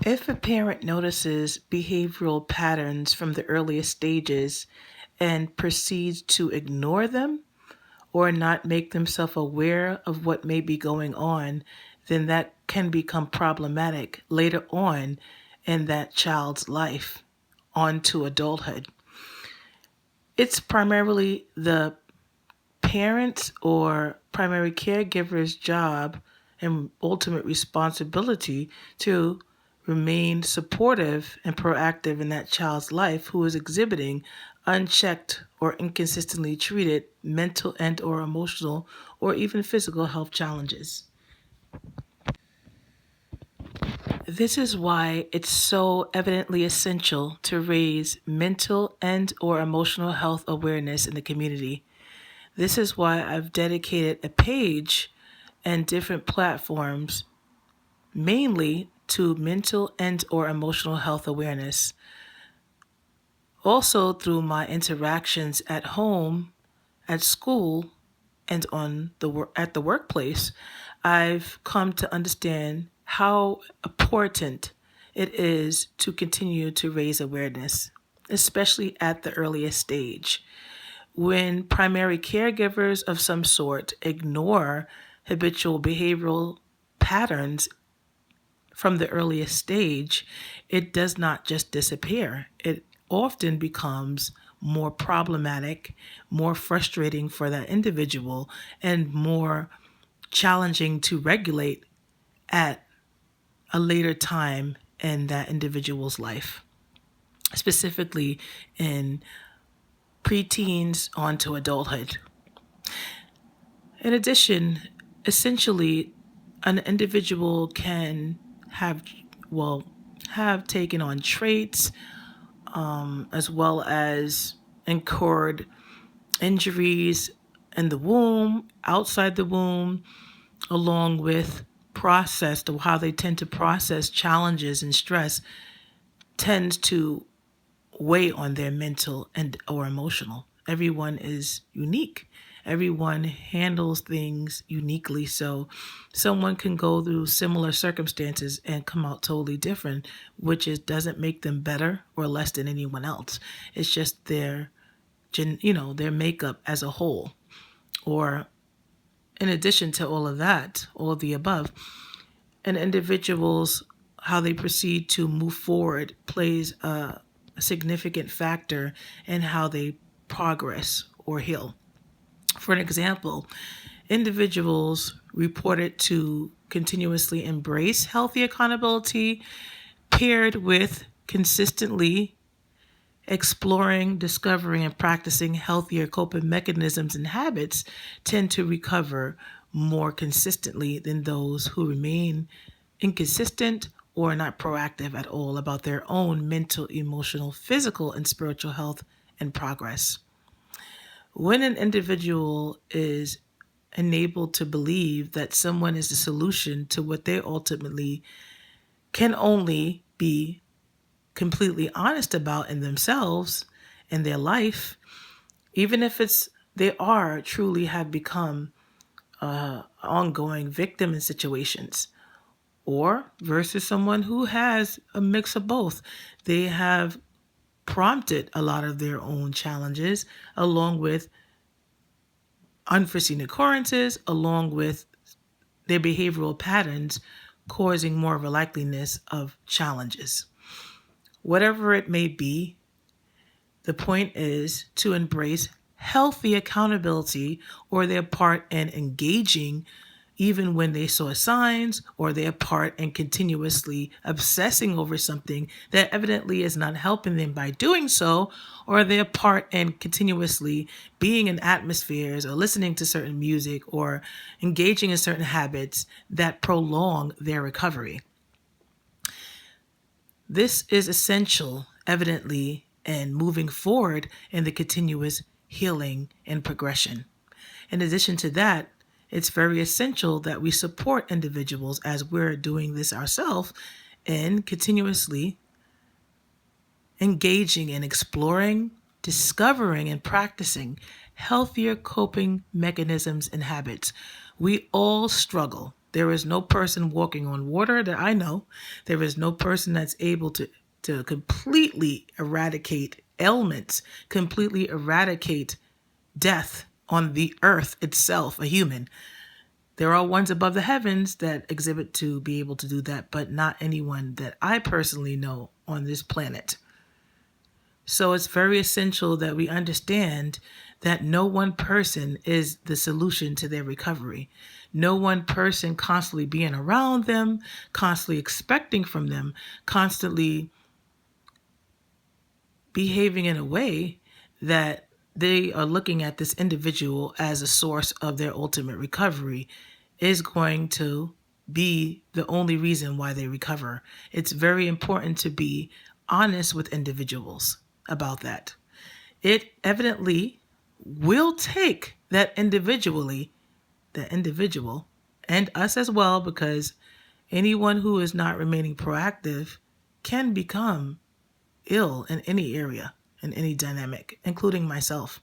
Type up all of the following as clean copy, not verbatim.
If a parent notices behavioral patterns from the earliest stages and proceeds to ignore them or not make themselves aware of what may be going on, then that can become problematic later on in that child's life, on to adulthood. It's primarily the parents or primary caregiver's job and ultimate responsibility to remain supportive and proactive in that child's life who is exhibiting unchecked or inconsistently treated mental and or emotional or even physical health challenges. This is why it's so evidently essential to raise mental and or emotional health awareness in the community. This is why I've dedicated a page and different platforms mainly to mental and or emotional health awareness. Also through my interactions at home, at school, and at the workplace, I've come to understand how important it is to continue to raise awareness, especially at the earliest stage. When primary caregivers of some sort ignore habitual behavioral patterns from the earliest stage, it does not just disappear. It often becomes more problematic, more frustrating for that individual, and more challenging to regulate at a later time in that individual's life, specifically in preteens on to adulthood. In addition, essentially, an individual can have, well, have taken on traits as well as incurred injuries in the womb, outside the womb, along with how they tend to process challenges and stress tends to weigh on their mental and or emotional. Everyone is unique. Everyone handles things uniquely. So someone can go through similar circumstances and come out totally different, which doesn't make them better or less than anyone else. It's just their makeup as a whole. Or in addition to all of that, all of the above, an individual's how they proceed to move forward plays a significant factor in how they progress or heal. For an example, individuals reported to continuously embrace healthy accountability paired with consistently exploring, discovering, and practicing healthier coping mechanisms and habits tend to recover more consistently than those who remain inconsistent or not proactive at all about their own mental, emotional, physical, and spiritual health and progress. When an individual is enabled to believe that someone is the solution to what they ultimately can only be completely honest about in themselves and their life, even if they are truly have become ongoing victim in situations, or versus someone who has a mix of both. They have prompted a lot of their own challenges along with unforeseen occurrences, along with their behavioral patterns causing more of a likeliness of challenges. Whatever it may be, the point is to embrace healthy accountability or their part in engaging even when they saw signs or their part in continuously obsessing over something that evidently is not helping them by doing so, or their part in continuously being in atmospheres or listening to certain music or engaging in certain habits that prolong their recovery. This is essential, evidently, in moving forward in the continuous healing and progression. In addition to that, it's very essential that we support individuals as we're doing this ourselves in continuously engaging in exploring, discovering, and practicing healthier coping mechanisms and habits. We all struggle. There is no person walking on water that I know. There is no person that's able to completely eradicate ailments, completely eradicate death on the earth itself, a human. There are ones above the heavens that exhibit to be able to do that, but not anyone that I personally know on this planet. So it's very essential that we understand that no one person is the solution to their recovery. No one person constantly being around them, constantly expecting from them, constantly behaving in a way that they are looking at this individual as a source of their ultimate recovery is going to be the only reason why they recover. It's very important to be honest with individuals about that. It evidently will take that individual, and us as well, because anyone who is not remaining proactive can become ill in any area, in any dynamic, including myself.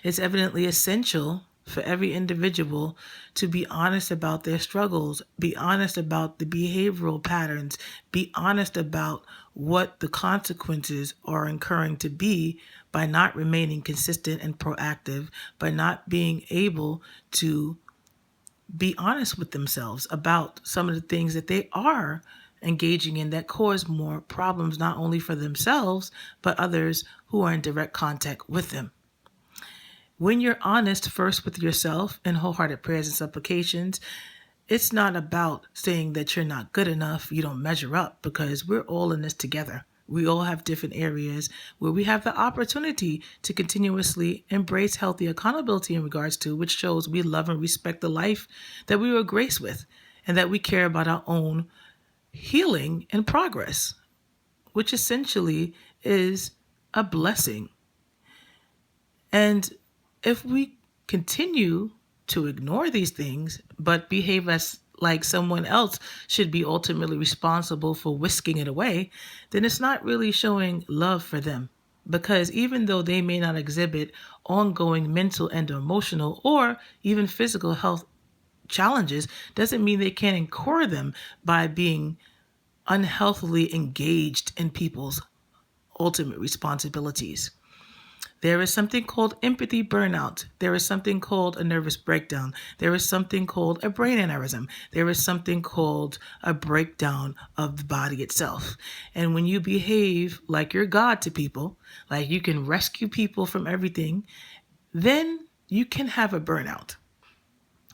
It's evidently essential for every individual to be honest about their struggles, be honest about the behavioral patterns, be honest about what the consequences are incurring to be by not remaining consistent and proactive, by not being able to be honest with themselves about some of the things that they are engaging in that cause more problems, not only for themselves, but others who are in direct contact with them. When you're honest first with yourself in wholehearted prayers and supplications, it's not about saying that you're not good enough, you don't measure up, because we're all in this together. We all have different areas where we have the opportunity to continuously embrace healthy accountability in regards to, which shows we love and respect the life that we were graced with, and that we care about our own healing and progress, which essentially is a blessing. And if we continue to ignore these things, but behave as like someone else should be ultimately responsible for whisking it away, then it's not really showing love for them. Because even though they may not exhibit ongoing mental and emotional or even physical health challenges, doesn't mean they can't incur them by being unhealthily engaged in people's ultimate responsibilities. There is something called empathy burnout. There is something called a nervous breakdown. There is something called a brain aneurysm. There is something called a breakdown of the body itself. And when you behave like you're God to people, like you can rescue people from everything, then you can have a burnout.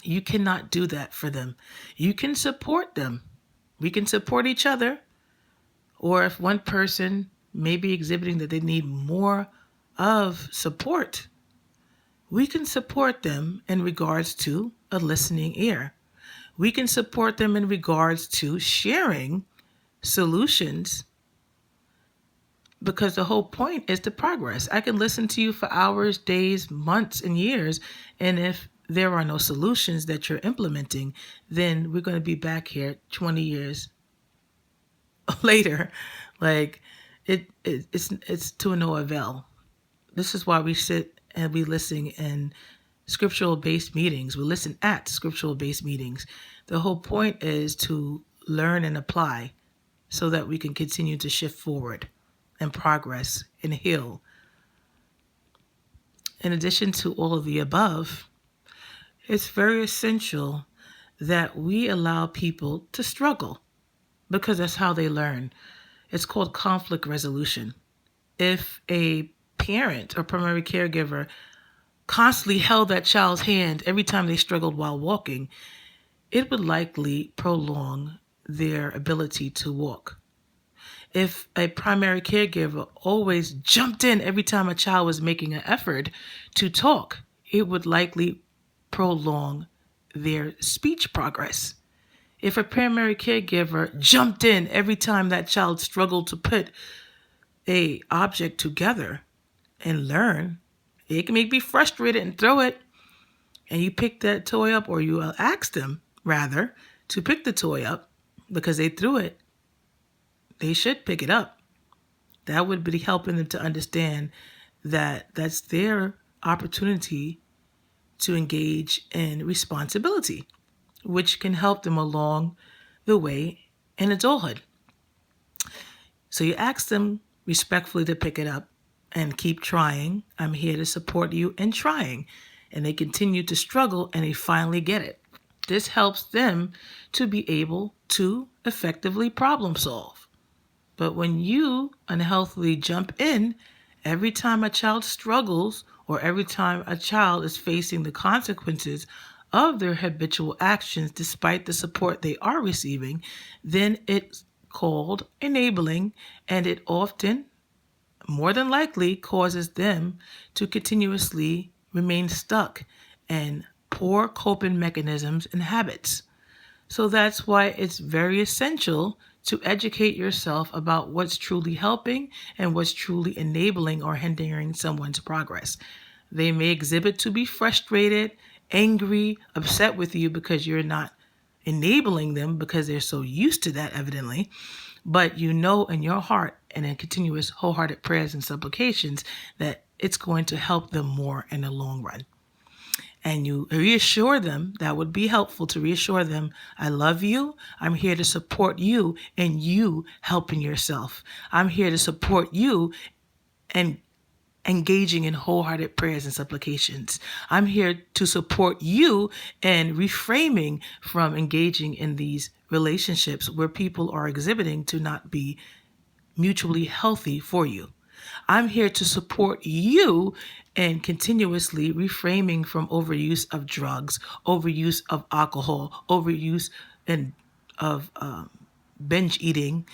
You cannot do that for them. You can support them. We can support each other. Or if one person may be exhibiting that they need more of support, we can support them in regards to a listening ear. We can support them in regards to sharing solutions, because the whole point is to progress. I can listen to you for hours, days, months, and years, and if there are no solutions that you're implementing, then we're going to be back here 20 years later. Like it's to no avail. This is why we sit and we listen in scriptural-based meetings. We listen at scriptural-based meetings. The whole point is to learn and apply so that we can continue to shift forward and progress and heal. In addition to all of the above, it's very essential that we allow people to struggle, because that's how they learn. It's called conflict resolution. If a parent or primary caregiver constantly held that child's hand every time they struggled while walking, it would likely prolong their ability to walk. If a primary caregiver always jumped in every time a child was making an effort to talk, it would likely prolong their speech progress. If a primary caregiver jumped in every time that child struggled to put a object together and learn, it can make me frustrated and throw it, and you pick that toy up, or you ask them rather to pick the toy up because they threw it, they should pick it up. That would be helping them to understand that that's their opportunity to engage in responsibility. which can help them along the way in adulthood. So you ask them respectfully to pick it up and keep trying. I'm here to support you in trying. And they continue to struggle and they finally get it. This helps them to be able to effectively problem solve. But when you unhealthily jump in, every time a child struggles or every time a child is facing the consequences of their habitual actions despite the support they are receiving, then it's called enabling, and it often, more than likely, causes them to continuously remain stuck in poor coping mechanisms and habits. So that's why it's very essential to educate yourself about what's truly helping and what's truly enabling or hindering someone's progress. They may exhibit to be frustrated, angry, upset with you because you're not enabling them because they're so used to that, evidently. But you know in your heart and in continuous wholehearted prayers and supplications that it's going to help them more in the long run. And you reassure them, that would be helpful to reassure them, I love you. I'm here to support you in you helping yourself. I'm here to support you and engaging in wholehearted prayers and supplications. I'm here to support you in reframing from engaging in these relationships where people are exhibiting to not be mutually healthy for you. I'm here to support you in continuously reframing from overuse of drugs, overuse of alcohol, overuse of binge eating,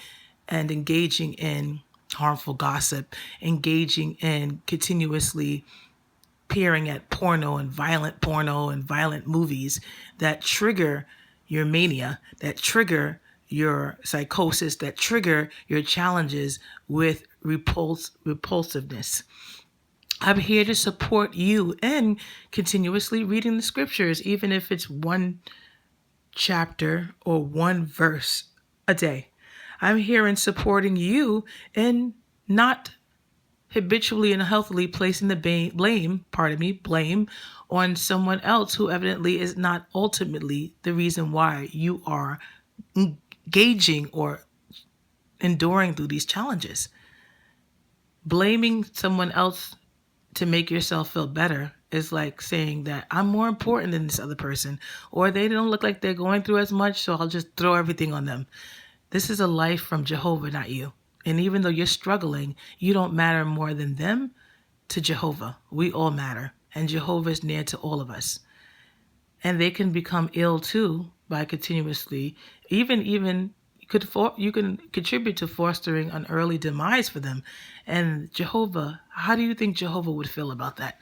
and engaging in harmful gossip, engaging in continuously peering at porno and violent movies that trigger your mania, that trigger your psychosis, that trigger your challenges with repulsiveness. I'm here to support you in continuously reading the scriptures, even if it's one chapter or one verse a day. I'm here in supporting you in not habitually and healthily placing the blame on someone else who evidently is not ultimately the reason why you are engaging or enduring through these challenges. Blaming someone else to make yourself feel better is like saying that I'm more important than this other person, or they don't look like they're going through as much, so I'll just throw everything on them. This is a life from Jehovah, not you. And even though you're struggling, you don't matter more than them to Jehovah. We all matter. And Jehovah is near to all of us. And they can become ill too by continuously, you can contribute to fostering an early demise for them. And Jehovah, how do you think Jehovah would feel about that?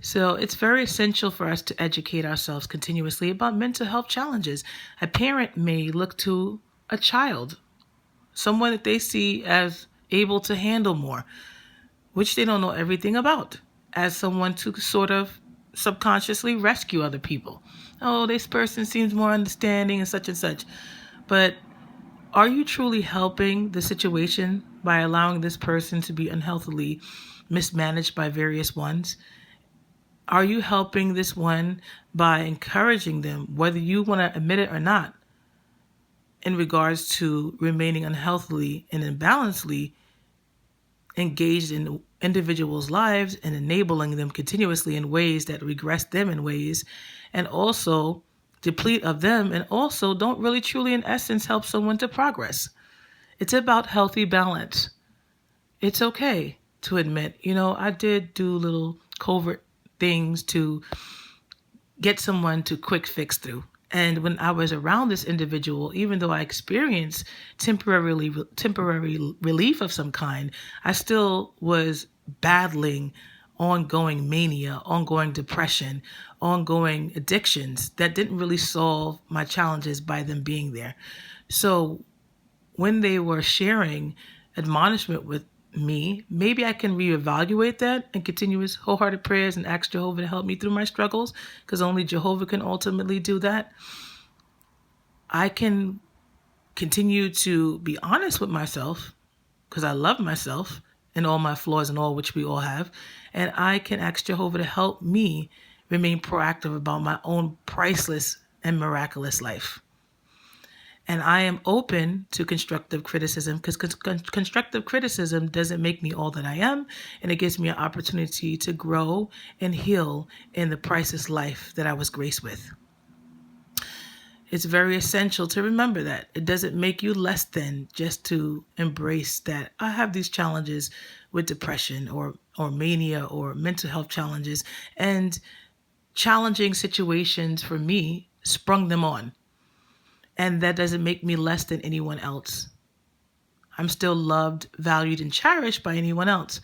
So it's very essential for us to educate ourselves continuously about mental health challenges. A parent may look to a child, someone that they see as able to handle more, which they don't know everything about, as someone to sort of subconsciously rescue other people. Oh, this person seems more understanding and such. But are you truly helping the situation by allowing this person to be unhealthily mismanaged by various ones? Are you helping this one by encouraging them, whether you want to admit it or not, in regards to remaining unhealthily and imbalancedly engaged in individuals' lives and enabling them continuously in ways that regress them in ways and also deplete of them and also don't really truly in essence help someone to progress? It's about healthy balance. It's okay to admit, I did do little covert things to get someone to quick fix through. And when I was around this individual, even though I experienced temporary relief of some kind, I still was battling ongoing mania, ongoing depression, ongoing addictions that didn't really solve my challenges by them being there. So when they were sharing admonishment with me, maybe I can reevaluate that and continue his wholehearted prayers and ask Jehovah to help me through my struggles, because only Jehovah can ultimately do that. I can continue to be honest with myself because I love myself and all my flaws and all which we all have. And I can ask Jehovah to help me remain proactive about my own priceless and miraculous life. And I am open to constructive criticism because constructive criticism doesn't make me all that I am. And it gives me an opportunity to grow and heal in the priceless life that I was graced with. It's very essential to remember that. It doesn't make you less than just to embrace that I have these challenges with depression or mania or mental health challenges. And challenging situations for me sprung them on. And that doesn't make me less than anyone else. I'm still loved, valued, and cherished by anyone else.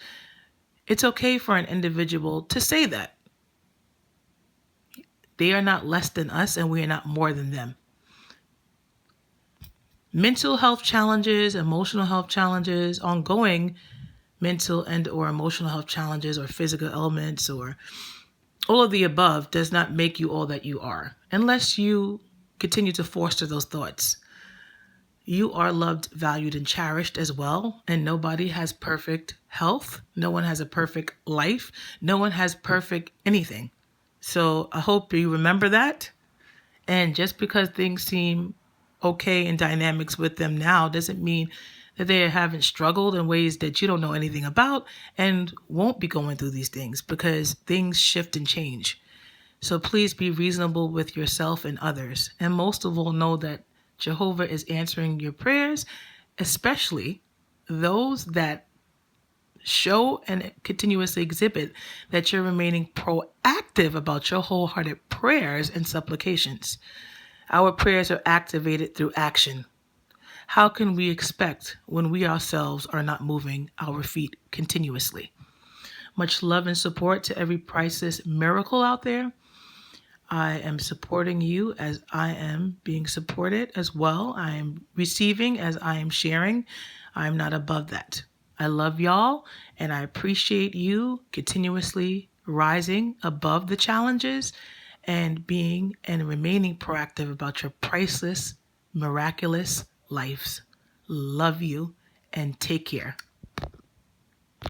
It's okay for an individual to say that. They are not less than us and we are not more than them. Mental health challenges, emotional health challenges, ongoing mental and or emotional health challenges or physical ailments or all of the above does not make you all that you are unless you continue to foster those thoughts. You are loved, valued, and cherished as well. And nobody has perfect health. No one has a perfect life. No one has perfect anything. So I hope you remember that. And just because things seem okay in dynamics with them now doesn't mean that they haven't struggled in ways that you don't know anything about and won't be going through these things because things shift and change. So please be reasonable with yourself and others. And most of all, know that Jehovah is answering your prayers, especially those that show and continuously exhibit that you're remaining proactive about your wholehearted prayers and supplications. Our prayers are activated through action. How can we expect when we ourselves are not moving our feet continuously? Much love and support to every priceless miracle out there. I am supporting you as I am being supported as well. I am receiving as I am sharing. I'm not above that. I love y'all and I appreciate you continuously rising above the challenges and being and remaining proactive about your priceless, miraculous lives. Love you and take care.